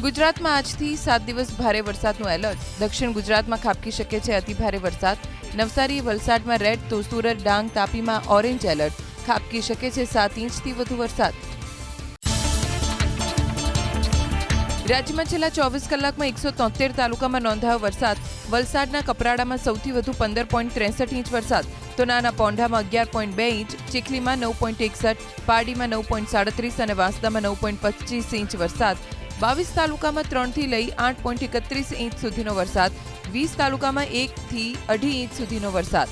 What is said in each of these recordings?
ગુજરાતમાં આજથી 7 દિવસ ભારે વરસાદનું એલર્ટ. દક્ષિણ ગુજરાતમાં ખાબકી શકે છે અતિભારે વરસાદ. નવસારી, વલસાડમાં રેડ તો સુરત, ડાંગ, તાપીમાં ઓરેન્જ એલર્ટ. ખાબકી શકે છે 7 ઇંચથી વધુ વરસાદ. રાજ્યમાં છેલ્લા 24 કલાકમાં 173 તાલુકામાં નોંધાયો વરસાદ. વલસાડના કપરાડામાં સૌથી વધુ 15.63 ઇંચ વરસાદ, તો નાના પોંઢામાં 11.2 ઇંચ, ચીખલીમાં 9.61, પારડીમાં 9.37 અને વાંસદામાં 9.25 ઇંચ વરસાદ. 22 તાલુકામાં 3 થી લઈ 8.31 ઇંચ સુધીનો વરસાદ. 20 તાલુકામાં 1 થી 2.5 ઇંચ સુધીનો વરસાદ.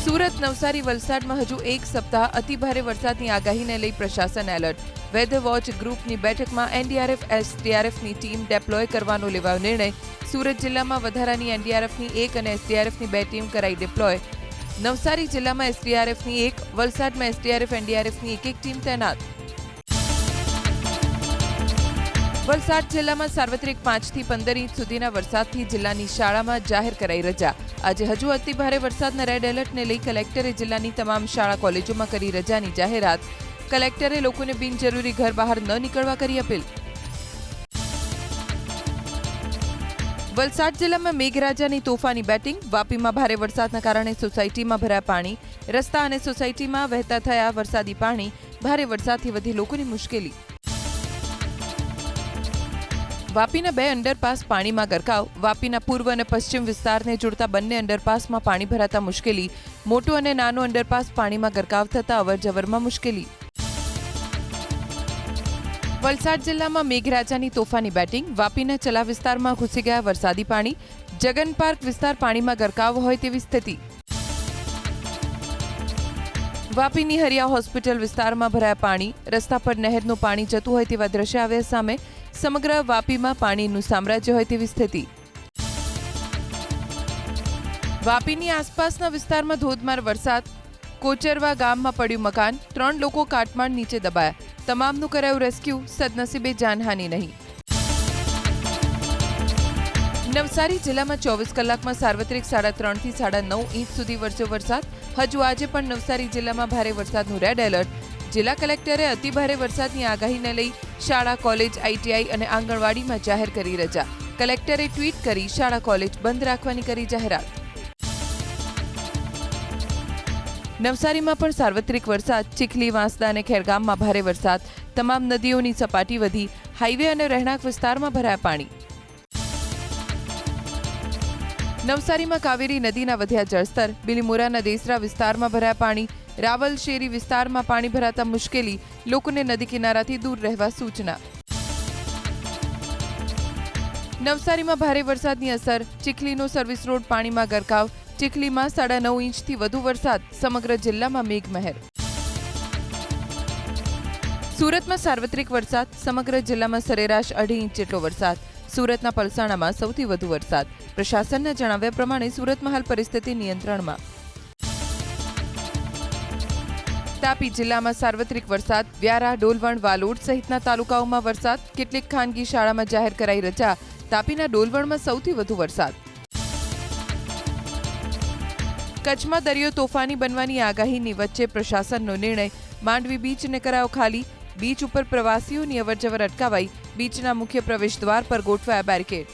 સુરત, નવસારી, વલસાડમાં હજુ એક સપ્તાહ અતિભારે વરસાદની આગાહીને લઈ પ્રશાસન એલર્ટ. વેધર વોચ ગ્રુપની બેઠકમાં એનડીઆરએફ, એસડીઆરએફની ટીમ ડેપ્લોય કરવાનો લેવાયો નિર્ણય. સુરત જિલ્લામાં વધારાની એનડીઆરએફની 1 અને એસડીઆરએફની 2 ટીમ કરાઈ ડિપ્લોય. નવસારી જિલ્લામાં એસડીઆરએફની 1, વલસાડમાં એસડીઆરએફ, એનડીઆરએફની 1 ટીમ તૈનાત. વલસાડ જિલ્લામાં સાર્વત્રિક 5 થી 15 ઇંચ સુધીના વરસાદથી જિલ્લાની શાળામાં જાહેર કરાઈ રજા. આજે હજુ અતિભારે વરસાદના રેડ એલર્ટને લઈ કલેક્ટરે જિલ્લાની તમામ શાળા કોલેજોમાં કરી રજાની જાહેરાત. કલેક્ટરે લોકોને બિનજરૂરી ઘર બહાર ન નીકળવા કરી અપીલ. વલસાડ જિલ્લામાં મેઘરાજાની તોફાની બેટિંગ. વાપીમાં ભારે વરસાદના કારણે સોસાયટીમાં ભરાયા પાણી. રસ્તા અને સોસાયટીમાં વહેતા થયા વરસાદી પાણી. ભારે વરસાદથી વધી લોકોની મુશ્કેલી. વાપીના 2 અંડરપાસ પાણીમાં ગરકાવ. વાપીના પૂર્વ અને પશ્ચિમ વિસ્તારને જોડતા બંને અંડરપાસમાં પાણી ભરાતા મુશ્કેલી. મોટો અને નાનો અંડરપાસ પાણીમાં ગરકાવ થતા અવરજવરમાં મુશ્કેલી. વલસાડ જિલ્લામાં મેઘરાજાની તોફાની બેટિંગ. વાપીના ચલા વિસ્તારમાં ઘૂસી ગયા વરસાદી પાણી. જગન પાર્ક વિસ્તાર પાણીમાં ગરકાવ હોય તેવી સ્થિતિ. વાપીની હરિયા હોસ્પિટલ વિસ્તારમાં ભરાયા પાણી. રસ્તા પર નહેરનું પાણી જતું હોય તેવા દ્રશ્ય આવ્યા સામે. સમગ્ર વાપીમાં પાણીનું સામ્રાજ્ય હોય તેવી સ્થિતિ. વાપીની આસપાસના વિસ્તારમાં ધોધમાર વરસાદ. કોચરવા ગામમાં પડ્યું મકાન. 3 લોકો કાટમાળ નીચે દબાયા. તમામનું કરાયું રેસ્ક્યુ. સદનસીબે જાનહાનિ નહીં. નવસારી જિલ્લામાં 24 કલાકમાં સાર્વત્રિક 3.5 થી 9.5 ઇંચ સુધી વરસ્યો વરસાદ. હજુ આજે પણ નવસારી જિલ્લામાં ભારે વરસાદનું રેડ એલર્ટ. જિલ્લા કલેક્ટરે અતિભારે વરસાદની આગાહીને લઈ શાળા, કોલેજ, આઈટીઆઈ અને આંગણવાડીમાં જાહેર કરી રજા. કલેક્ટરે ટ્વીટ કરી શાળા, કોલેજ બંધ રાખવાની કરી જાહેરાત. નવસારીમાં પણ સાર્વત્રિક વરસાદ. ચીખલી, વાંસદા અને ખેરગામમાં ભારે વરસાદ. તમામ નદીઓની સપાટી વધી. હાઈવે અને રહેણાંક વિસ્તારમાં ભરાયા પાણી. નવસારીમાં કાવેરી નદીના વધ્યા જળસ્તર. બિલીમોરાના દેસરા વિસ્તારમાં ભરાયા પાણી. રાવલ શેરી વિસ્તારમાં પાણી ભરાતા મુશ્કેલી. લોકોને નદી કિનારાથી દૂર રહેવા સૂચના. નવસારીમાં ભારે વરસાદની અસર. ચીખલીનો સર્વિસ રોડ પાણીમાં ગરકાવ. ચીખલીમાં 9.5 ઇંચથી વધુ વરસાદ. સમગ્ર જિલ્લામાં મેઘમહેર. સુરતમાં સાર્વત્રિક વરસાદ. સમગ્ર જિલ્લામાં સરેરાશ 2.5 ઇંચ જેટલો વરસાદ. સુરતના પલસાણામાં સૌથી વધુ વરસાદ. પ્રશાસનના જણાવ્યા પ્રમાણે સુરતમાં હાલ પરિસ્થિતિ નિયંત્રણમાં. તાપી જિલ્લામાં સાર્વત્રિક વરસાદ. વ્યારા, ડોલવણ, વાલોડ સહિતના તાલુકાઓમાં વરસાદ. કેટલીક ખાનગી શાળામાં જાહેર કરાઈ રજા. તાપીના ડોલવણમાં સૌથી વધુ વરસાદ. કચ્છમાં દરિયો તોફાની બનવાની આગાહીની વચ્ચે પ્રશાસનનો નિર્ણય. માંડવી બીચને કરાયો ખાલી. બીચ ઉપર પ્રવાસીઓની અવરજવર અટકાવાઈ. બીચના મુખ્ય પ્રવેશદ્વાર પર ગોઠવાયા બેરિકેડ.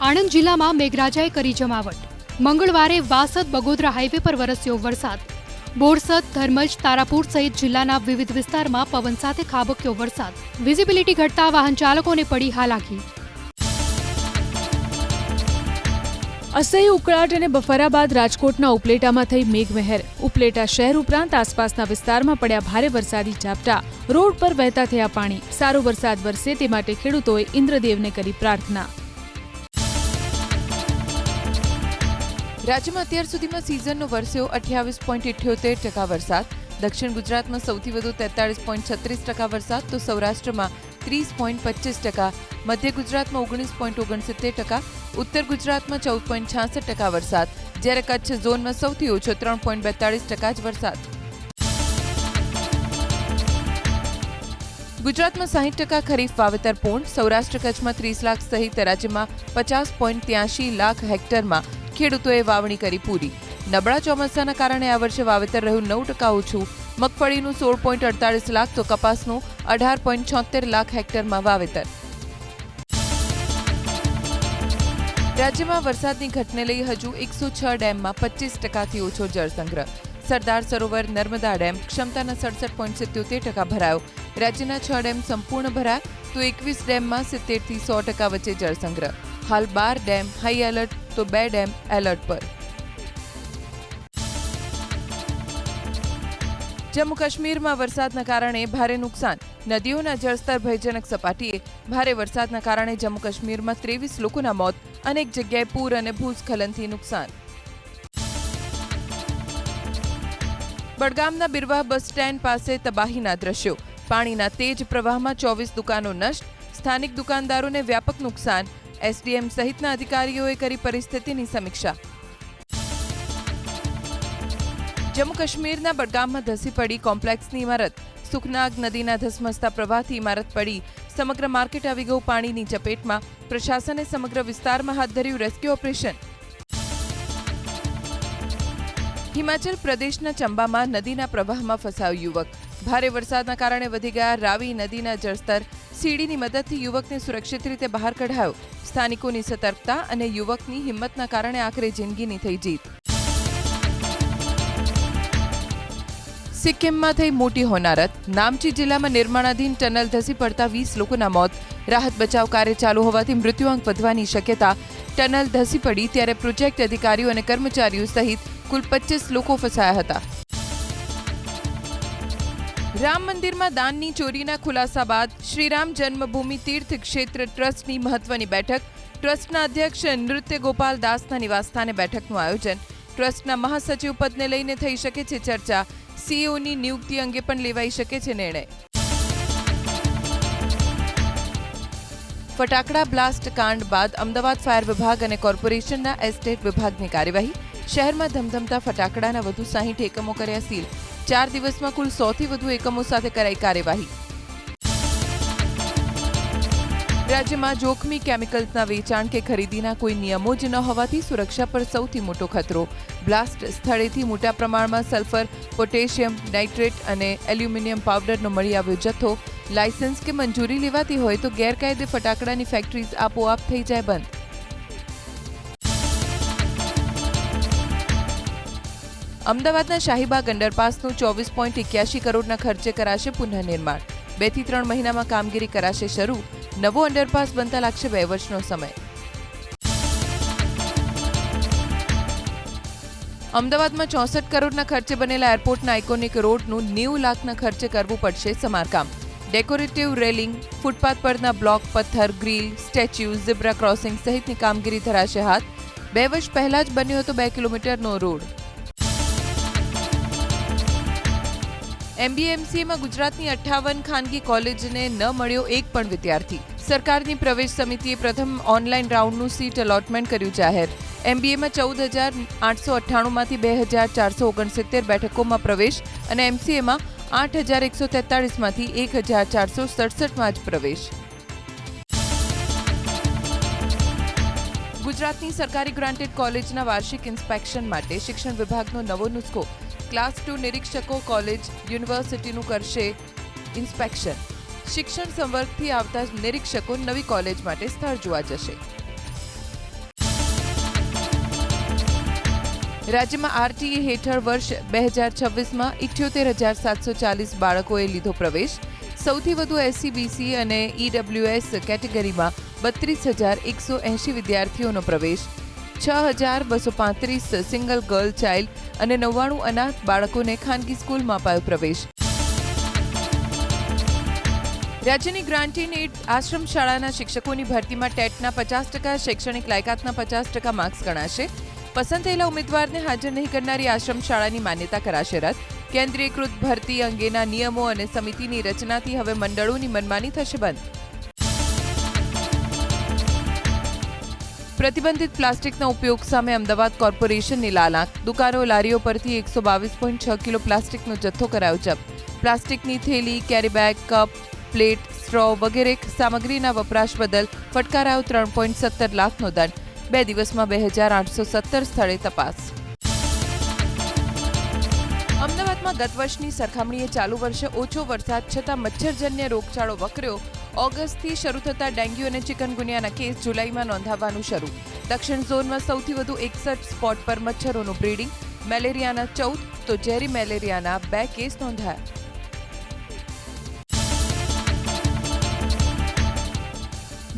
આણંદ જિલ્લામાં મેઘરાજાએ કરી જમાવટ. મંગળવારે વાસદ-બગોદરા હાઈવે પર વરસ્યો વરસાદ. બોરસદ, ધર્મજ, તારાપુર સહિત જિલ્લાના વિવિધ વિસ્તારમાં પવન સાથે ખાબક્યો વરસાદ. વિઝિબિલિટી ઘટતા વાહન ચાલકોને પડી હાલાકી. અસહ્ય ઉકળાટ અને બફારા બાદ રાજકોટના ઉપલેટામાં થઈ મેઘમહેર. ઉપલેટા શહેર ઉપરાંત આસપાસના વિસ્તારમાં પડ્યા ભારે વરસાદી ઝાપટા. રોડ પર વહેતા થયા પાણી. સારો વરસાદ વરસે તે માટે ખેડૂતોએ ઇન્દ્રદેવને કરી પ્રાર્થના. રાજ્યમાં અત્યાર સુધીમાં સિઝનનો વરસ્યો 28.78% વરસાદ. દક્ષિણ ગુજરાતમાં સૌથી વધુ 43.36% વરસાદ, તો સૌરાષ્ટ્રમાં 30.25%, મધ્ય ગુજરાતમાં 19.69%, ઉત્તર ગુજરાતમાં 14.66% વરસાદ, જ્યારે કચ્છ ઝોનમાં સૌથી ઓછો 3.42% જ વરસાદ. ગુજરાતમાં 60% ખરીફ વાવેતર પૂર્ણ. સૌરાષ્ટ્ર કચ્છમાં 30 લાખ સહિત રાજ્યમાં 50.83 લાખ હેક્ટરમાં ખેડૂતોએ વાવણી કરી પૂરી. નબળા ચોમાસાના કારણે આ વર્ષે વાવેતર રહ્યું 9% ઓછું. મગફળીનું 16.48 લાખ તો કપાસનું 18.76 લાખ હેક્ટરમાં વાવેતર. રાજ્યમાં વરસાદની ઘટને લઈ હજુ 106 ડેમમાં 25%થી ઓછો જળસંગ્રહ. સરદાર સરોવર નર્મદા ડેમ ક્ષમતાના 67.77% ભરાયો. રાજ્યના 6 ડેમ સંપૂર્ણ ભરાયા તો 21 ડેમમાં 70 થી 100% વચ્ચે જળસંગ્રહ. હાલ 12 ડેમ હાઈ એલર્ટ તો 2 ડેમ એલર્ટ પર. જમ્મુ કાશ્મીરમાં વરસાદના કારણે ભારે નુકસાન. નદીઓના જળસ્તર ભયજનક સપાટીએ. ભારે વરસાદના કારણે જમ્મુ કાશ્મીરમાં 23 લોકોના મોત, અનેક જગ્યાએ પૂર અને ભૂસ્ખલનથી નુકસાન. બડગામના બિરવાહ બસ સ્ટેન્ડ પાસે તબાહીના દ્રશ્યો. પાણીના તેજ પ્રવાહમાં 24 દુકાનો નષ્ટ. સ્થાનિક દુકાનદારોને વ્યાપક નુકસાન. એસડીએમ સહિતના અધિકારીઓએ કરી પરિસ્થિતિની સમીક્ષા. જમ્મુ કાશ્મીરના બડગામમાં ધસી પડી કોમ્પ્લેક્સની ઇમારત. સુખનાગ નદીના ધસમસતા પ્રવાહથી ઇમારત પડી. સમગ્ર માર્કેટ આવી ગયું પાણીની ચપેટમાં. પ્રશાસને સમગ્ર વિસ્તારમાં હાથ ધર્યું રેસ્ક્યુ ઓપરેશન. હિમાચલ પ્રદેશના ચંબામાં નદીના પ્રવાહમાં ફસાયો યુવક. ભારે વરસાદના કારણે વધી ગયા રાવી નદીના જળસ્તર. સીડીની મદદથી યુવકને સુરક્ષિત રીતે બહાર કઢાયો. સ્થાનિકોની સતર્કતા અને યુવકની હિંમતના કારણે આખરે જિંદગીની થઈ જીત. સિક્કિમમાં થઈ મોટી હોનારત. નામચી જિલ્લામાં નિર્માણાધીન ટનલ ધસી પડતા 20 લોકોના મોત. રાહત બચાવ કાર્ય ચાલુ હોવાથી મૃત્યુઆંક વધવાની શક્યતા. ટનલ ધસી પડી ત્યારે પ્રોજેક્ટ અધિકારીઓ અને કર્મચારીઓ સહિત કુલ 25 લોકો ફસાયા હતા. રામ મંદિરમાં દાનની ચોરીના ખુલાસા બાદ શ્રીરામ જન્મભૂમિ તીર્થ ક્ષેત્ર ટ્રસ્ટની મહત્વની બેઠક. ટ્રસ્ટના અધ્યક્ષ નૃત્ય ગોપાલ દાસના નિવાસસ્થાને બેઠકનું આયોજન. ટ્રસ્ટના મહાસચિવ પદને લઈને થઈ શકે છે ચર્ચા. સીઈઓની નિયુક્તિ અંગે પણ લેવાઈ શકે છે નિર્ણય. ફટાકડા બ્લાસ્ટ કાંડ બાદ અમદાવાદ ફાયર વિભાગ અને કોર્પોરેશનના એસ્ટેટ વિભાગની કાર્યવાહી. શહેરમાં ધમધમતા ફટાકડાના વધુ 60 એકમો કર્યા સીલ. 4 દિવસમાં કુલ 100થી વધુ એકમો સાથે કરાઈ કાર્યવાહી. રાજ્યમાં જોખમી કેમિકલ્સના વેચાણ કે ખરીદીના કોઈ નિયમો જ ન હોવાથી સુરક્ષા પર સૌથી મોટો ખતરો. બ્લાસ્ટ સ્થળેથી મોટા પ્રમાણમાં સલ્ફર, પોટેશિયમ નાઇટ્રેટ અને એલ્યુમિનિયમ પાવડરનો મળી આવ્યો જથ્થો. લાયસન્સ કે મંજૂરી લેવાતી હોય તો ગેરકાયદે ફટાકડાની ફેક્ટરીઝ આપોઆપ થઈ જાય બંધ. અમદાવાદના શાહીબાગ અંડરપાસનું 24.81 કરોડના ખર્ચે કરાશે પુનઃનિર્માણ. 2 થી 3 મહિનામાં કામગીરી કરાશે શરૂ. નવો અંડરપાસ બનતા લાગશે 2 વર્ષનો સમય. અમદાવાદમાં 64 કરોડના ખર્ચે બનેલા એરપોર્ટના આઇકોનિક રોડનું 90 લાખના ખર્ચે કરવું પડશે સમારકામ. ડેકોરેટિવ રેલિંગ, ફૂટપાથ પરના બ્લોક, પથ્થર, ગ્રીલ, સ્ટેચ્યુ, ઝીબ્રા ક્રોસિંગ સહિતની કામગીરી ધરાશે હાથ. 2 વર્ષ પહેલા જ બન્યો હતો 2 કિલોમીટરનો રોડ. એમબીએમસીમાં ગુજરાતની 58 ખાનગી કોલેજને ન મળ્યો એક પણ વિદ્યાર્થી. સરકારની પ્રવેશ સમિતિએ પ્રથમ ઓનલાઈન રાઉન્ડનું સીટ અલોટમેન્ટ કર્યું જાહેર. એમબીએમાં 14,898માંથી 2,469 બેઠકોમાં પ્રવેશ અને એમસીએમાં 8,143માંથી 1,467માં જ પ્રવેશ. ગુજરાતની સરકારી ગ્રાન્ટેડ કોલેજના વાર્ષિક ઇન્સ્પેક્શન માટે શિક્ષણ વિભાગનો નવો નુસ્ખો. ક્લાસ 2 નિરીક્ષકો કોલેજ યુનિવર્સિટીનું કરશે ઇન્સ્પેક્શન. શિક્ષણ સંવર્ગથી આવતા નિરીક્ષકો નવી કોલેજ માટે સ્થળ જોવા જશે. રાજ્યમાં આરટીઈ હેઠળ વર્ષ 2026માં 78,740 બાળકોએ લીધો પ્રવેશ. સૌથી વધુ એસસીબીસી અને ઈડબ્લ્યુએસ કેટેગરીમાં 32,180 વિદ્યાર્થીઓનો પ્રવેશ. 6,235 સિંગલ ગર્લ ચાઇલ્ડ અને 99 અનાથ બાળકોને ખાનગી સ્કૂલમાં અપાયો પ્રવેશ. રાજ્યની ગ્રાન્ટીન એડ આશ્રમ શાળાના શિક્ષકોની ભરતીમાં ટેટના 50%, શૈક્ષણિક લાયકાતના 50% માર્ક્સ ગણાશે. પસંદ થયેલા ઉમેદવારને હાજર નહીં કરનારી આશ્રમ શાળાની માન્યતા કરાશે રદ. કેન્દ્રીયકૃત ભરતી અંગેના નિયમો અને સમિતિની રચનાથી હવે મંડળોની મનમાની થશે બંધ. પ્રતિબંધિત પ્લાસ્ટિકના ઉપયોગ સામે અમદાવાદ કોર્પોરેશનની લાલાંક. દુકાનો લારીઓ પરથી 122.6 કિલો પ્લાસ્ટિકનો જથ્થો કરાયો જપ્ત. પ્લાસ્ટિકની થેલી, કેરીબેગ, કપ, પ્લેટ, સ્ટ્રો વગેરે સામગ્રીના વપરાશ બદલ ફટકારાયો 3.17 લાખનો દંડ. 2 દિવસમાં 2,817 સ્થળે તપાસ. અમદાવાદ સુરતમાં ગત વર્ષની સરખામણીએ ચાલુ વર્ષે ઓછો વરસાદ છતાં મચ્છરજન્ય રોગચાળો વકર્યો. ઓગસ્ટથી શરૂ થતા ડેન્ગ્યુ અને ચિકનગુનિયાના કેસ જુલાઈમાં નોંધાવવાનું શરૂ. દક્ષિણ ઝોનમાં સૌથી વધુ 61 સ્પોટ પર મચ્છરોનું બ્રીડિંગ. મેલેરિયાના 14 તો ઝેરી મેલેરિયાના 2 કેસ નોંધાયા.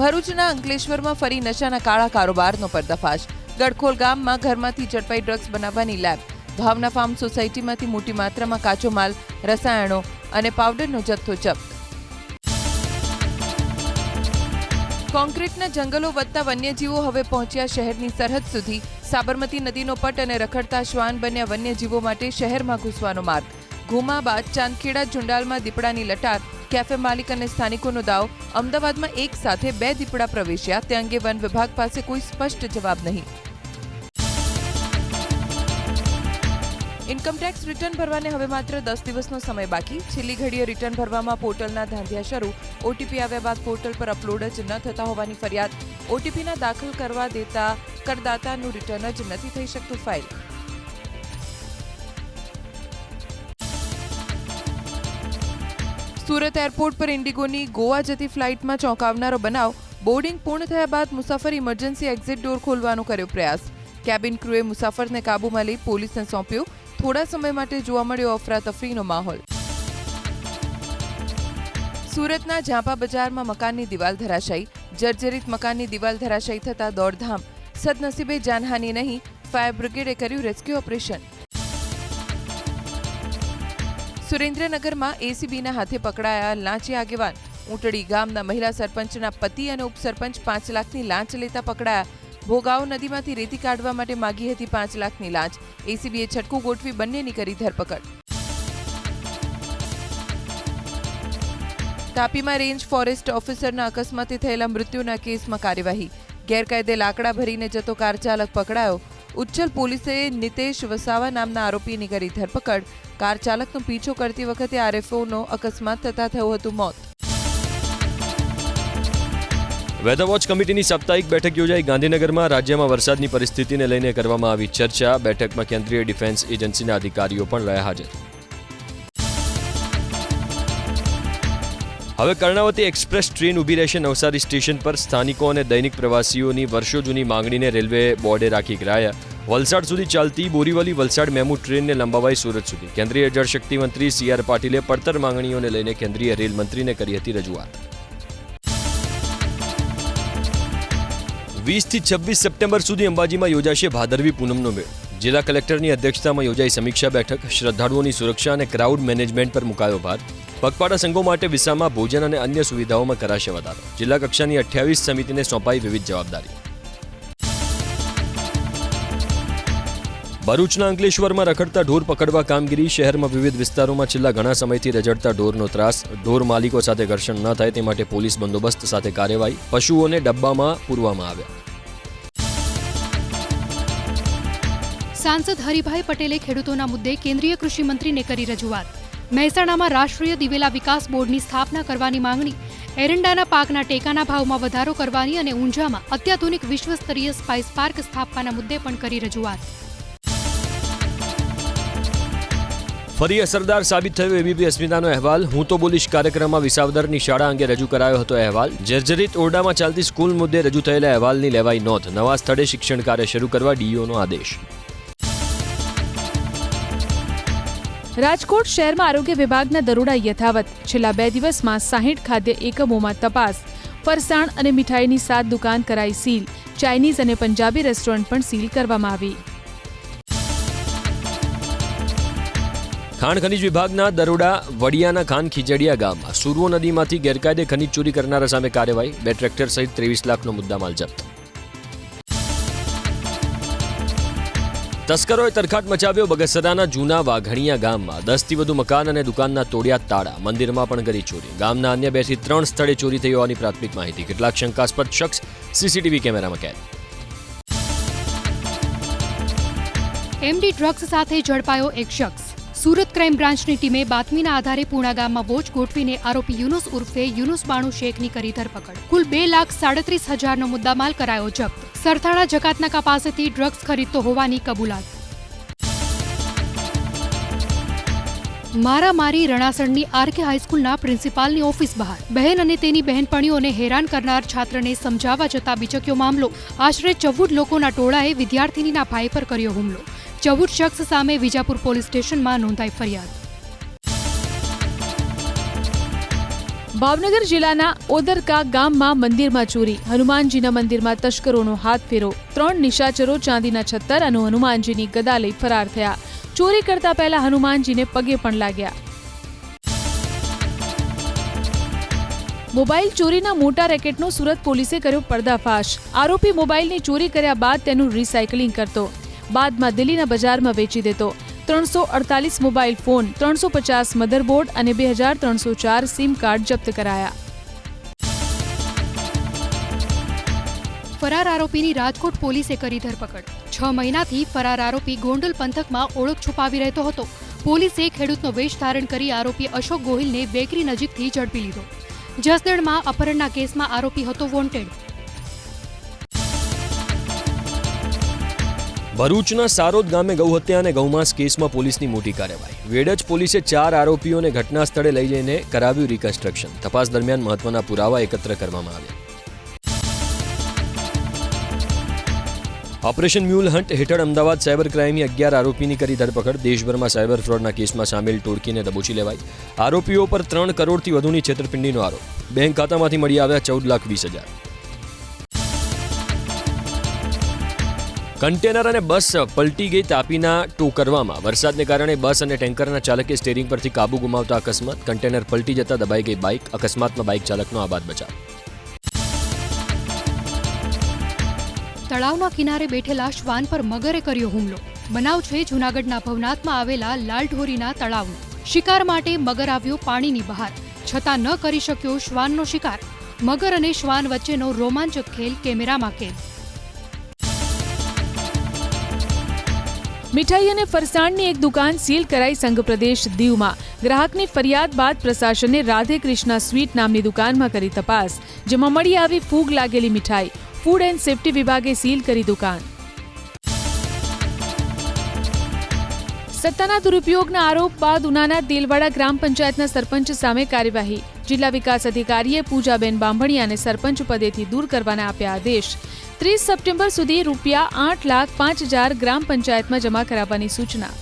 ભરૂચના અંકલેશ્વરમાં ફરી નશાના કાળા કારોબારનો પર્દાફાશ. ગડખોલ ગામમાં ઘરમાંથી ઝડપાઈ ડ્રગ્સ બનાવવાની લેબ. ભાવના ફાર્મ સોસાયટીમાંથી મોટી માત્રામાં કાચો માલ, રસાયણો અને પાવડરનો જથ્થો જપ્ત. કોન્ક્રીટના જંગલો વત્તા વન્યજીવો હવે પહોંચ્યા શહેરની સરહદ સુધી. સાબરમતી નદીનો પટ અને રખડતા શ્વાન બન્યા વન્યજીવો માટે શહેરમાં ઘૂસવાનો માર્ગ. ઘુમા બાદ ચાંદખેડા ઝુંડાલમાં દીપડાની લટાર. કેફે માલિક અને સ્થાનિકોનો દાવ. અમદાવાદમાં એક સાથે 2 દીપડા પ્રવેશ્યા. તે અંગે વન વિભાગ પાસે કોઈ સ્પષ્ટ જવાબ નહીં. ઇન્કમટેક્સ રિટર્ન ભરવાને હવે માત્ર 10 દિવસનો સમય બાકી. છેલ્લી ઘડીએ રિટર્ન ભરવામાં પોર્ટલના ધાંધિયા શરૂ. ઓટીપી આવ્યા બાદ પોર્ટલ પર અપલોડ જ ન થતા હોવાની ફરિયાદ. ઓટીપીના દાખલ કરવા દેતા કરદાતાનું રિટર્ન જ નથી થઈ શકતું ફાઇલ. સુરત એરપોર્ટ પર ઇન્ડિગોની ગોવા જતી ફ્લાઇટમાં ચોંકાવનારો બનાવ. બોર્ડિંગ પૂર્ણ થયા બાદ મુસાફર ઇમરજન્સી એક્ઝિટ ડોર ખોલવાનો કર્યો પ્રયાસ. કેબિન ક્રૂએ મુસાફરને કાબૂમાં લઈ પોલીસને સોંપ્યો. થોડા સમય માટે જોવા મળ્યો અફરાતફરીનો માહોલ. સુરતના ઝાંપા બજારમાં મકાનની દિવાલ ધરાશાયી. જર્જરિત મકાનની દિવાલ ધરાશાયી થતા દોડધામ. સદનસીબે જાનહાનિ નહીં. ફાયર બ્રિગેડે કર્યું રેસ્ક્યુ ઓપરેશન. સુરેન્દ્રનગરમાં એસીબીના હાથે પકડાયા લાંચી આગેવાન. ઊંટડી ગામના મહિલા સરપંચના પતિ અને ઉપસરપંચ 5 લાખની લાંચ લેતા પકડાયા. ભોગાવો નદીમાંથી રેતી કાઢવા માટે માગી હતી 5 લાખની લાંચ. એસીબીએ છટકું ગોઠવી બંનેની કરી ધરપકડ. તાપીમાં રેન્જ ફોરેસ્ટ ઓફિસરના અકસ્માતે થયેલા મૃત્યુના કેસમાં કાર્યવાહી. ગેરકાયદે લાકડા ભરીને જતો કાર ચાલક પકડાયો. ઉચ્છલ પોલીસે નિતેશ વસાવા નામના આરોપીની કરી ધરપકડ. કાર ચાલકનો પીછો કરતી વખતે આરએફઓનો અકસ્માત થતા થયું હતું મોત. વેધર વોચ કમિટીની સાપ્તાહિક બેઠક યોજાઈ. ગાંધીનગરમાં રાજ્યમાં વરસાદની પરિસ્થિતિને લઈને કરવામાં આવી ચર્ચા. બેઠકમાં કેન્દ્રીય ડિફેન્સ એજન્સીના અધિકારીઓ પણ રહ્યા હાજર. હવે કર્ણાવતી એક્સપ્રેસ ટ્રેન ઊભી રહેશે નવસારી સ્ટેશન પર. સ્થાનિકો અને દૈનિક પ્રવાસીઓની વર્ષો જૂની માંગણીને રેલવે બોર્ડે રાખી ગ્રાહ્ય. વલસાડ સુધી ચાલતી બોરીવલી વલસાડ મેમુ ટ્રેનને લંબાવાઈ સુરત સુધી. કેન્દ્રીય જળશક્તિ મંત્રી CR પાટીલે પડતર માંગણીઓને લઈને કેન્દ્રીય રેલ મંત્રીને કરી હતી રજૂઆત. 20 થી 26 સપ્ટેમ્બર સુધી અંબાજીમાં યોજાશે ભાદરવી પૂનમનો મેળ. જિલ્લા કલેક્ટરની અધ્યક્ષતામાં યોજાઈ સમીક્ષા બેઠક. શ્રદ્ધાળુઓની સુરક્ષા અને ક્રાઉડ મેનેજમેન્ટ પર મુકાયો ભાર. પગપાળા સંઘો માટે વિસામાં ભોજન અને અન્ય સુવિધાઓમાં કરાશે વધારો. જિલ્લા કક્ષાની 28 સમિતિને સોંપાઈ વિવિધ જવાબદારી. ભરૂચના અંકલેશ્વરમાં રખડતા ઢોર પકડવા કામગીરી. શહેરમાં વિવિધ વિસ્તારોમાં છેલ્લા ઘણા સમયથી રઝળતા ઢોરનો ત્રાસ. ઢોર માલિકો સાથે ઘર્ષણ ન થાય તે માટે પોલીસ બંદોબસ્ત સાથે કાર્યવાહી. પશુઓને ડબ્બામાં પૂરવામાં આવ્યા. સાંસદ હરિભાઈ પટેલે ખેડૂતોના મુદ્દે કેન્દ્રીય કૃષિ મંત્રીને કરી રજૂઆત. મહેસાણામાં રાષ્ટ્રીય દિવેલા વિકાસ બોર્ડની સ્થાપના કરવાની માંગણી. એરંડાના પાકના ટેકાના ભાવમાં વધારો કરવાની અને ઊંઝામાં અત્યાધુનિક વિશ્વસ્તરીય સ્પાઇસ પાર્ક સ્થાપવાના મુદ્દે પણ કરી રજૂઆત. ફરી અસરદાર સાબિત થયો એબીપી અસ્મિતાનો અહેવાલ. હું તો બોલીશ કાર્યક્રમમાં વિસાવદરની શાળા અંગે રજૂ કરાયો હતો અહેવાલ. જર્જરિત ઓરડામાં ચાલતી સ્કૂલ મુદ્દે રજૂ થયેલા અહેવાલની લેવાઈ નોંધ. નવા સ્થળે શિક્ષણ કાર્ય શરૂ કરવા ડીઈઓનો આદેશ. રાજકોટ શહેરમાં આરોગ્ય વિભાગના દરોડા યથાવત. છેલ્લા 2 દિવસમાં 60 ખાદ્ય એકમોમાં તપાસ. ફરસાણ અને મીઠાઈની 7 દુકાન કરાઈ સીલ. ચાઇનીઝ અને પંજાબી રેસ્ટોરન્ટ પણ સીલ કરવામાં આવી. ખાણ ખનીજ વિભાગના દરોડા. વડિયાના ખાન ખીજડીયા ગામમાં સુરવો નદીમાંથી ગેરકાયદે ખનીજ ચોરી કરનારા સામે કાર્યવાહી. 2 ટ્રેક્ટર સહિત 23 લાખનો મુદ્દામાલ જપ્ત. તસ્કરોએ તરખાટ મચાવ્યો બગસરાના જૂના વાઘણિયા ગામમાં. 10 થી વધુ મકાન અને દુકાનના તોડ્યા તાળા. મંદિરમાં પણ કરી ચોરી. ગામના અન્ય 2 થી 3 સ્થળે ચોરી થઈ હોવાની પ્રાથમિક માહિતી. કેટલાક શંકાસ્પદ શખ્સ સીસીટીવી કેમેરામાં કેદ. એમડી ડ્રગ્સ સાથે ઝડપાયો એક શખ્સ. સુરત ક્રાઇમ બ્રાન્ચની ટીમે બાતમીના આધારે પૂણા ગામમાં વોચ ગોઠવીને આરોપી યુનુસ ઉર્ફે યુનુસ બાણુ શેખની કરી ધરપકડ. કુલ 2,37,000નો મુદ્દામાલ કરાયો જપ્ત. સરથાણા જકાતનાકા પાસેથી ડ્રગ્સ ખરીદતો હોવાની કબૂલાત. મારામારી રણાસણની આરકે હાઈસ્કૂલના પ્રિન્સિપાલની ઓફિસ બહાર બહેન અને તેની બહેનપણીઓને હેરાન કરનાર છાત્રને સમજાવવા જતા બીચક્યો મામલો. આશરે 14 લોકોના ટોળાએ વિદ્યાર્થિનીના ભાઈ પર કર્યો હુમલો. 14 શખ્સ સામે વિજાપુર પોલીસ સ્ટેશનમાં નોંધાઈ ફરિયાદ. ભાવનગર જિલ્લાના ઓદરકા ગામમાં મંદિરમાં ચોરી. હનુમાનજીના મંદિરમાં તસ્કરોનો હાથ ફેરો. 3 નિશાચરો ચાંદીના છત્તર અને હનુમાનજીની ગદા લઈ ફરાર થયા. ચોરી કરતા પહેલા હનુમાનજીને પગે પણ લાગ્યા. મોબાઈલ ચોરીના મોટા રેકેટનો સુરત પોલીસે કર્યો પર્દાફાશ. આરોપી મોબાઈલની ચોરી કર્યા બાદ તેનું રિસાયકલિંગ કરતો, બાદમાં દિલ્હીના બજારમાં વેચી દેતો. 348 મોબાઈલ ફોન, 350 મધરબોર્ડ અને 2304 સિમ કાર્ડ જપ્ત કરાયા. ફરાર આરોપીની રાજકોટ પોલીસે કરી ધરપકડ. 6 મહિનાથી ફરાર આરોપી ગોંડલ પંથકમાં ઓળખ છુપાવી રહેતો હતો. પોલીસે ખેડૂતનો વેશ ધારણ કરી આરોપી અશોક ગોહિલને બેકરી નજીકથી ઝડપી લીધો. જસદણમાં અપહરણના કેસમાં આરોપી હતો વોન્ટેડ. ભરૂચના સારોદ ગામે ગૌહત્યા અને ગૌમાંસ કેસમાં પોલીસની મોટી કાર્યવાહી. વેડજ પોલીસે 4 આરોપીઓને ઘટના સ્થળે લઈ જઈને કરાવ્યું રિકન્સ્ટ્રક્શન. તપાસ દરમિયાન મહત્વના પુરાવા એકત્ર કરવામાં આવ્યા. ઓપરેશન મ્યુલ હન્ટ હેઠળ અમદાવાદ સાયબર ક્રાઇમની 11 આરોપીની કરી ધરપકડ. દેશભરમાં સાયબર ફ્રોડના કેસમાં સામેલ ટોળકીને દબોચી લેવાઈ. આરોપીઓ પર 3 કરોડથી વધુની છેતરપિંડીનો આરોપ. બેંક ખાતામાંથી મળી આવ્યા 14,20,000. કન્ટેનર અને બસ પલટી ગઈ. તાપીના ટોકરવામાં વરસાદને કારણે બસ અને ટેન્કરના ચાલકે સ્ટીયરિંગ પરથી કાબુ ગુમાવતા અકસ્માત. કન્ટેનર પલટી જતા દબાઈ ગઈ બાઇક. અકસ્માતમાં બાઇક ચાલકનો આબાદ બચાવ. તળાવના કિનારે બેઠેલા શ્વાન પર મગરે કર્યો હુમલો. બનાવ છે જૂનાગઢના ભવનાથમાં આવેલા લાલઢોરીના તળાવનો. શિકાર માટે મગર આવ્યો પાણીની બહાર, છતાં ન કરી શક્યો શ્વાનનો શિકાર. મગર અને શ્વાન વચ્ચેનો રોમાંચક ખેલ કેમેરામાં કેદ. મીઠાઈ અને ફરસાણની એક દુકાન સીલ કરાઈ સંઘપ્રદેશ દીવમાં. ગ્રાહકની ફરિયાદ બાદ પ્રશાસને રાધે કૃષ્ણા સ્વીટ નામની દુકાનમાં કરી તપાસ, જેમાં મળી આવી ફૂગ લાગેલી મીઠાઈ. ફૂડ એન્ડ સેફ્ટી વિભાગે સીલ કરી દુકાન. સત્તાના દુરુપયોગના આરોપ બાદ ઉનાના દેલવાડા ગ્રામ પંચાયતના સરપંચ સામે કાર્યવાહી. જિલ્લા વિકાસ અધિકારીએ પૂજાબેન બાંભણિયાને સરપંચ પદેથી દૂર કરવાના આપ્યા આદેશ. 30 સપ્ટેમ્બર સુધી ₹8,05,000 ગ્રામ પંચાયતમાં જમા કરાવવાની સૂચના.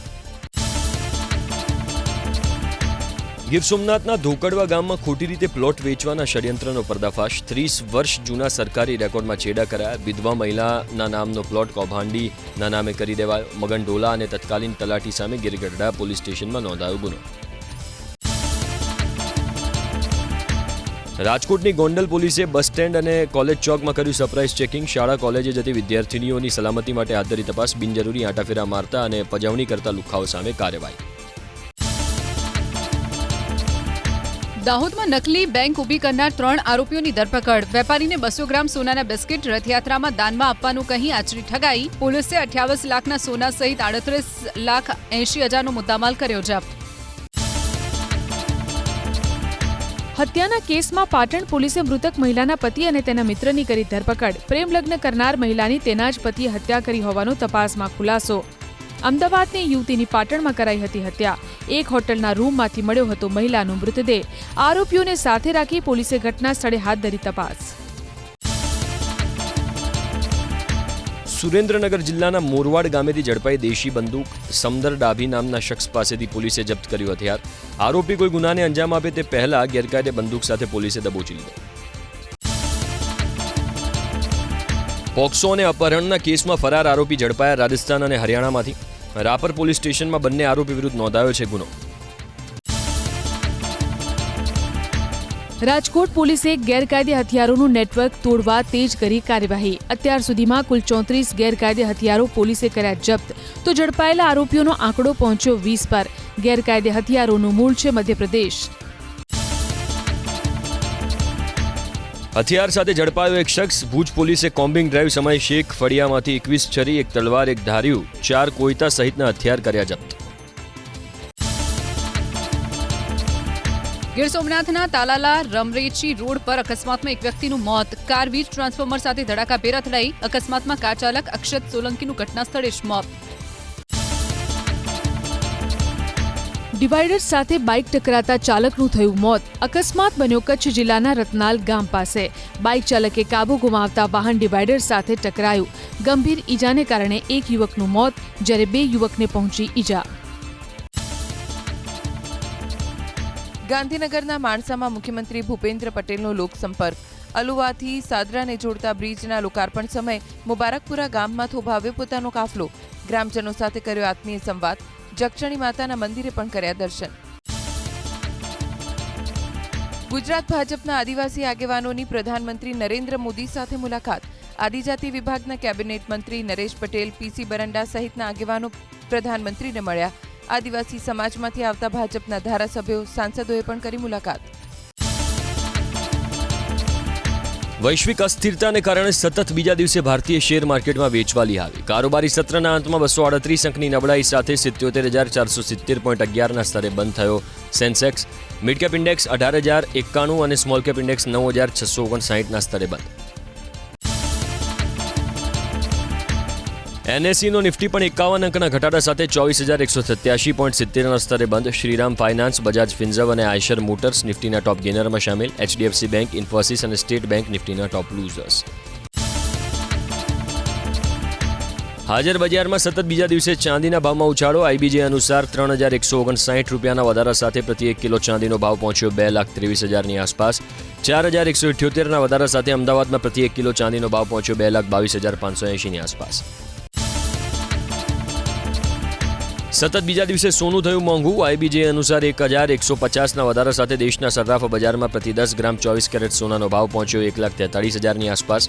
ગીર સોમનાથના ધોકડવા ગામમાં ખોટી રીતે પ્લોટ વેચવાના ષડયંત્રનો પર્દાફાશ. 30 વર્ષ જૂના સરકારી રેકોર્ડમાં છેડા કરાયા. વિધવા મહિલાના નામનો પ્લોટ કૌભાંડીના નામે કરી દેવાયો. મગન ડોલા અને તત્કાલીન તલાટી સામે ગીરગઢડા પોલીસ સ્ટેશનમાં નોંધાયો ગુનો. રાજકોટની ગોંડલ પોલીસે બસ સ્ટેન્ડ અને કોલેજ ચોકમાં કર્યું સરપ્રાઇઝ ચેકિંગ. શાળા કોલેજે જતી વિદ્યાર્થીનીઓની સલામતી માટે હાથ ધરી તપાસ. બિનજરૂરી આંટાફેરા મારતા અને પજવણી કરતા લુખ્ખાઓ સામે કાર્યવાહી. દાહોદમાં નકલી બેંક ઊભી કરનાર 3 આરોપીઓની ધરપકડ. વેપારીને 200 ગ્રામ સોનાના બિસ્કિટ રથયાત્રામાં દાનમાં આપવાનું કહી આચરી ઠગાઈ. પોલીસે 28 લાખના સોના સહિત 38,80,000નો મુદ્દામાલ કર્યો જપ્ત. હત્યાના કેસમાં પાટણ પોલીસે મૃતક મહિલાના પતિ અને તેના મિત્રની કરી ધરપકડ. પ્રેમ લગ્ન કરનાર મહિલાની તેના જ પતિએ હત્યા કરી હોવાનો તપાસમાં ખુલાસો. અમદાવાદની યુવતીની પાટણમાં કરાઈ હતી હત્યા. એક હોટલના રૂમમાંથી મળ્યો હતો મહિલાનો મૃતદેહ. આરોપીઓને સાથે રાખી પોલીસે ઘટના સ્થળે હાથ ધરી તપાસ. સુરેન્દ્રનગર જિલ્લાના મોરવાડ ગામેથી ઝડપાઈ દેશી બંદૂક. સમદર ડાભી નામના શખ્સ પાસેથી પોલીસે જપ્ત કર્યું હથિયાર. આરોપી કોઈ ગુનાને અંજામ આપે તે પહેલા ગેરકાયદે બંદૂક સાથે પોલીસે દબોચી લીધો. પોક્સો અને અપહરણના કેસમાં ફરાર આરોપી ઝડપાયા. રાજસ્થાન અને હરિયાણામાંથી. રાપર પોલીસ સ્ટેશનમાં બંને આરોપી વિરુદ્ધ નોંધાયો છે ગુનો. રાજકોટ પોલીસે ગેરકાયદે હથિયારોનું નેટવર્ક તોડવા તેજ કરી કાર્યવાહી. અત્યાર સુધીમાં કુલ 34 ગેરકાયદે હથિયારો પોલીસે કર્યા જપ્ત, તો ઝડપાયેલા આરોપીઓનો આંકડો પહોંચ્યો 20 પર. ગેરકાયદે હથિયારોનું મૂળ છે મધ્યપ્રદેશ. હથિયાર સાથે ઝડપાયો એક શખ્સ. ભુજ પોલીસે કોમ્બિંગ ડ્રાઈવ સમય શેખ ફળિયામાંથી 21 છરી, એક તલવાર, એક ધાર્યું, 4 કોયતા સહિતના હથિયાર કર્યા જપ્ત. ગીર સોમનાથના તાલાલા રમરેચી રોડ પર અકસ્માતમાં એક વ્યક્તિનું મોત. કાર વીજ ટ્રાન્સફોર્મર સાથે ધડાકાભેર અથડાઈ. અકસ્માતમાં કાર ચાલક અક્ષત સોલંકીનું ઘટના સ્થળે જ મોત. ડિવાઈડર સાથે બાઇક ટકરાતા ચાલકનું થયું મોત. અકસ્માત બન્યો કચ્છ જિલ્લાના રતનાલ ગામ પાસે. બાઇક ચાલકે કાબુ ગુમાવતા વાહન ડિવાઈડર સાથે ટકરાયું. ગંભીર ઈજાને કારણે એક યુવકનું મોત જ્યારે 2 યુવકને પહોંચી ઈજા. ગાંધીનગરના માણસામાં મુખ્યમંત્રી ભૂપેન્દ્ર પટેલનો લોકસંપર્ક. અલુવાથી સાદરાને જોડતા બ્રિજના લોકાર્પણ સમયે મુબારકપુરા ગામમાં થોભાવ્યો પોતાનો કાફલો. ગ્રામજનો સાથે કર્યો આત્મીય સંવાદ. જક્ષણી માતાના મંદિરે પણ કર્યા દર્શન. ગુજરાત ભાજપના આદિવાસી આગેવાનોની પ્રધાનમંત્રી નરેન્દ્ર મોદી સાથે મુલાકાત. આદિજાતિ વિભાગના કેબિનેટ મંત્રી નરેશ પટેલ, પીસી બરંડા સહિતના આગેવાનો પ્રધાનમંત્રીને મળ્યા. આદિવાસી સમાજમાંથી આવતા ભાજપના ધારાસભ્યો, સાંસદોએ પણ કરી મુલાકાત. વૈશ્વિક અસ્થિરતાને કારણે સતત બીજા દિવસે ભારતીય શેર માર્કેટમાં વેચવાલી આવી. કારોબારી સત્રના અંતમાં 238 અંકની નબળાઈ સાથે 77,470.11ના સ્તરે બંધ થયો સેન્સેક્સ. મિડ કેપ ઇન્ડેક્સ 18,091 અને સ્મોલ કેપ ઇન્ડેક્સ 9,659ના સ્તરે બંધ. એનએસઈનો નિફ્ટી પણ 51 અંકના ઘટાડા સાથે 24,187.70ના સ્તરે બંધ. શ્રીરામ ફાઇનાન્સ, બજાજ ફિન્સર્વ અને આયશર મોટર્સ નિફ્ટીના ટોપ ગેનરમાં સામેલ. એચડીએફસી બેંક, ઇન્ફોસિસ અને સ્ટેટ બેંક નિફ્ટીના ટોપ લૂઝર્સ. હાજર બજારમાં સતત બીજા દિવસે ચાંદીના ભાવમાં ઉછાળો. આઈબીજે અનુસાર 3,159 રૂપિયાના વધારા સાથે પ્રતિ 1 કિલો ચાંદીનો ભાવ પહોંચ્યો 2,23,000ની આસપાસ. 4,178ના વધારા સાથે અમદાવાદમાં પ્રતિ 1 કિલો ચાંદીનો ભાવ પહોંચ્યો 2,22,580ની આસપાસ. સતત બીજા દિવસે સોનું થયું મોંઘું. આઈબીજે અનુસાર 1,150ના વધારા સાથે દેશના સર્રાફ બજારમાં પ્રતિ 10 ગ્રામ 24 કેરેટ સોનાનો ભાવ પહોંચ્યો 1,43,000ની આસપાસ.